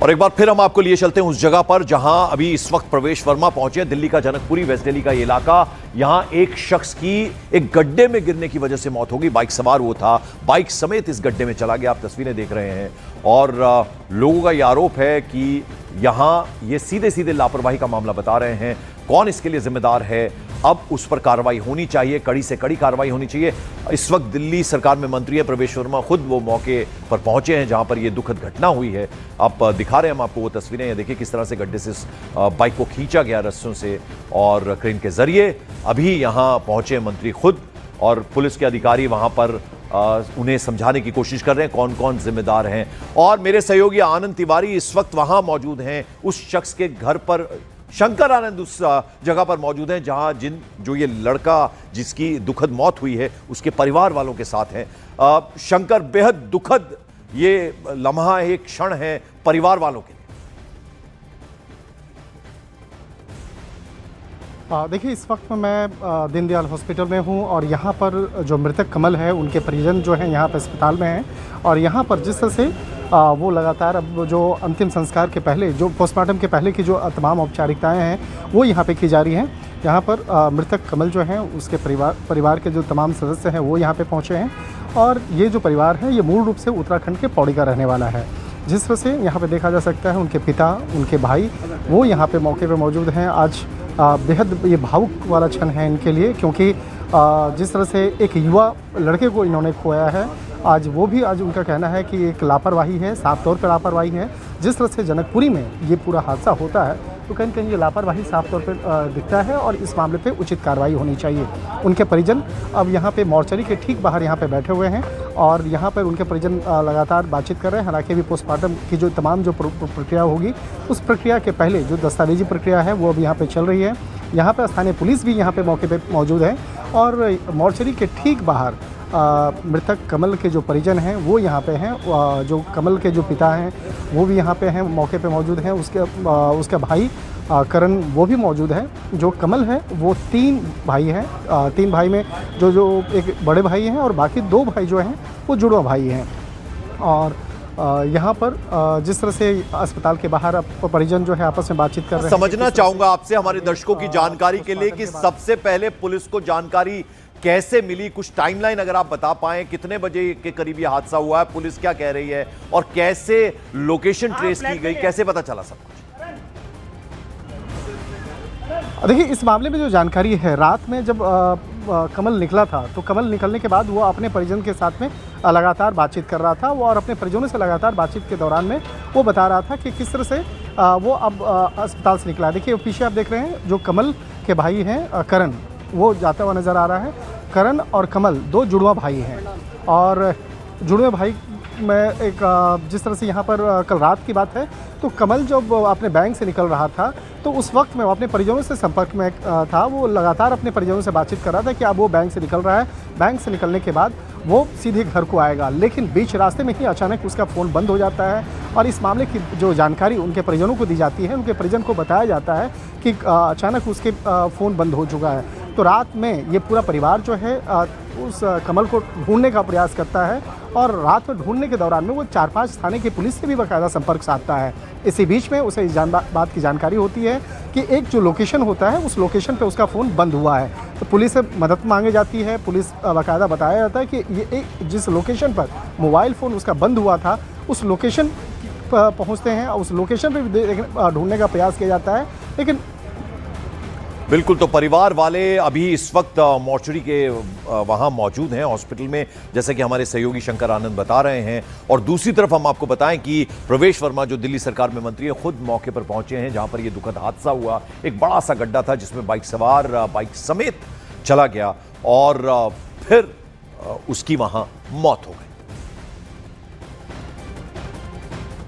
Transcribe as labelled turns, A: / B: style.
A: और एक बार फिर हम आपको लिए चलते हैं उस जगह पर जहां अभी इस वक्त प्रवेश वर्मा पहुंचे। दिल्ली का जनकपुरी, वेस्ट दिल्ली का ये इलाका। यहां एक शख्स की एक गड्ढे में गिरने की वजह से मौत हो गई। बाइक सवार वो था, बाइक समेत इस गड्ढे में चला गया। आप तस्वीरें देख रहे हैं और लोगों का यह आरोप है कि यहां ये सीधे सीधे लापरवाही का मामला बता रहे हैं। कौन इसके लिए जिम्मेदार है, अब उस पर कार्रवाई होनी चाहिए, कड़ी से कड़ी कार्रवाई होनी चाहिए। इस वक्त दिल्ली सरकार में मंत्री है प्रवेश वर्मा, खुद वो मौके पर पहुंचे हैं जहां पर ये दुखद घटना हुई है। आप दिखा रहे हैं हम आपको वो तस्वीरें। देखिए किस तरह से गड्ढे से बाइक को खींचा गया रस्सियों से और क्रेन के जरिए। अभी यहां पहुंचे मंत्री खुद और पुलिस के अधिकारी वहां पर उन्हें समझाने की कोशिश कर रहे हैं कौन कौन जिम्मेदार हैं। और मेरे सहयोगी आनंद तिवारी इस वक्त वहां मौजूद हैं, उस शख्स के घर पर। शंकर आनंद उस जगह पर मौजूद हैं जहां जो ये लड़का जिसकी दुखद मौत हुई है उसके परिवार वालों के साथ हैं। शंकर, बेहद दुखद ये लम्हा, एक क्षण है परिवार वालों के लिए।
B: देखिए, इस वक्त मैं दीनदयाल हॉस्पिटल में हूं और यहां पर जो मृतक कमल है उनके परिजन जो हैं यहां पर अस्पताल में हैं। और यहां पर जिस तरह से वो लगातार अब जो अंतिम संस्कार के पहले, जो पोस्टमार्टम के पहले की जो तमाम औपचारिकताएं हैं वो यहाँ पे की जा रही हैं। यहाँ पर मृतक कमल जो हैं उसके परिवार के जो तमाम सदस्य हैं वो यहाँ पे पहुँचे हैं। और ये जो परिवार है ये मूल रूप से उत्तराखंड के पौड़ी का रहने वाला है। जिस तरह से यहाँ पे देखा जा सकता है उनके पिता, उनके भाई वो यहाँ पे मौके पे मौजूद हैं। आज बेहद ये भावुक वाला क्षण है इनके लिए, क्योंकि जिस तरह से एक युवा लड़के को इन्होंने खोया है, आज उनका कहना है कि एक लापरवाही है, साफ तौर पर लापरवाही है। जिस तरह से जनकपुरी में ये पूरा हादसा होता है तो कहीं कहीं ये लापरवाही साफ तौर पर दिखता है और इस मामले पे उचित कार्रवाई होनी चाहिए। उनके परिजन अब यहाँ पे मोर्चरी के ठीक बाहर यहाँ पे बैठे हुए हैं और यहाँ पर उनके परिजन लगातार बातचीत कर रहे हैं। हालांकि अभी पोस्टमार्टम की जो तमाम जो प्रक्रिया होगी उस प्रक्रिया के पहले जो दस्तावेजी प्रक्रिया है वो अब यहाँ पर चल रही है। यहाँ पर स्थानीय पुलिस भी यहाँ पर मौके पर मौजूद है और मोर्चरी के ठीक बाहर मृतक कमल के जो परिजन हैं वो यहाँ पे हैं। जो कमल के जो पिता हैं वो भी यहाँ पे हैं, मौके पे मौजूद हैं। उसका भाई करण वो भी मौजूद है। जो कमल है वो 3 भाई हैं। 3 भाई में जो एक बड़े भाई हैं और बाकी 2 भाई जो हैं वो जुड़वा भाई हैं। और यहाँ पर जिस तरह से अस्पताल के बाहर परिजन जो है आपस में बातचीत कर रहे हैं।
A: समझना चाहूंगा आपसे हमारे दर्शकों की जानकारी के लिए कि सबसे पहले पुलिस को जानकारी कैसे मिली, कुछ टाइमलाइन अगर आप बता पाएं, कितने बजे के करीब ये हादसा हुआ है, पुलिस क्या कह रही है और कैसे लोकेशन ट्रेस की गई, कैसे पता चला सब कुछ?
B: देखिए, इस मामले में जो जानकारी है, रात में जब कमल निकला था तो कमल निकलने के बाद वो अपने परिजन के साथ में लगातार बातचीत कर रहा था। वो और अपने परिजनों से लगातार बातचीत के दौरान में वो बता रहा था कि किस तरह से वो अब अस्पताल से निकला। देखिए पीछे आप देख रहे हैं जो कमल के भाई हैं करण, वो जाता हुआ नज़र आ रहा है। करण और कमल 2 जुड़वा भाई हैं और जुड़वे भाई में एक जिस तरह से यहाँ पर कल रात की बात है तो कमल जब अपने बैंक से निकल रहा था तो उस वक्त में वो अपने परिजनों से संपर्क में था। वो लगातार अपने परिजनों से बातचीत कर रहा था कि अब वो बैंक से निकल रहा है, बैंक से निकलने के बाद वो सीधे घर को आएगा। लेकिन बीच रास्ते में ही अचानक उसका फ़ोन बंद हो जाता है और इस मामले की जो जानकारी उनके परिजनों को दी जाती है, उनके परिजन को बताया जाता है कि अचानक उसके फ़ोन बंद हो चुका है। तो रात में ये पूरा परिवार जो है उस कमल को ढूंढने का प्रयास करता है और रात में ढूंढने के दौरान में वो 4-5 थाने की पुलिस से भी बाकायदा संपर्क साधता है। इसी बीच में उसे इस बात की जानकारी होती है कि एक जो लोकेशन होता है उस लोकेशन पे उसका फ़ोन बंद हुआ है। तो पुलिस से मदद मांगी जाती है। पुलिस बाकायदा बताया जाता है कि ये जिस लोकेशन पर मोबाइल फ़ोन उसका बंद हुआ था उस लोकेशन पहुँचते हैं। उस लोकेशन पर भी ढूंढने का प्रयास किया जाता है, लेकिन
A: बिल्कुल। तो परिवार वाले अभी इस वक्त मोर्चरी के वहां मौजूद हैं हॉस्पिटल में, जैसे कि हमारे सहयोगी शंकर आनंद बता रहे हैं। और दूसरी तरफ हम आपको बताएं कि प्रवेश वर्मा जो दिल्ली सरकार में मंत्री है खुद मौके पर पहुंचे हैं जहां पर यह दुखद हादसा हुआ। एक बड़ा सा गड्ढा था जिसमें बाइक सवार बाइक समेत चला गया और फिर उसकी वहां मौत हो गई।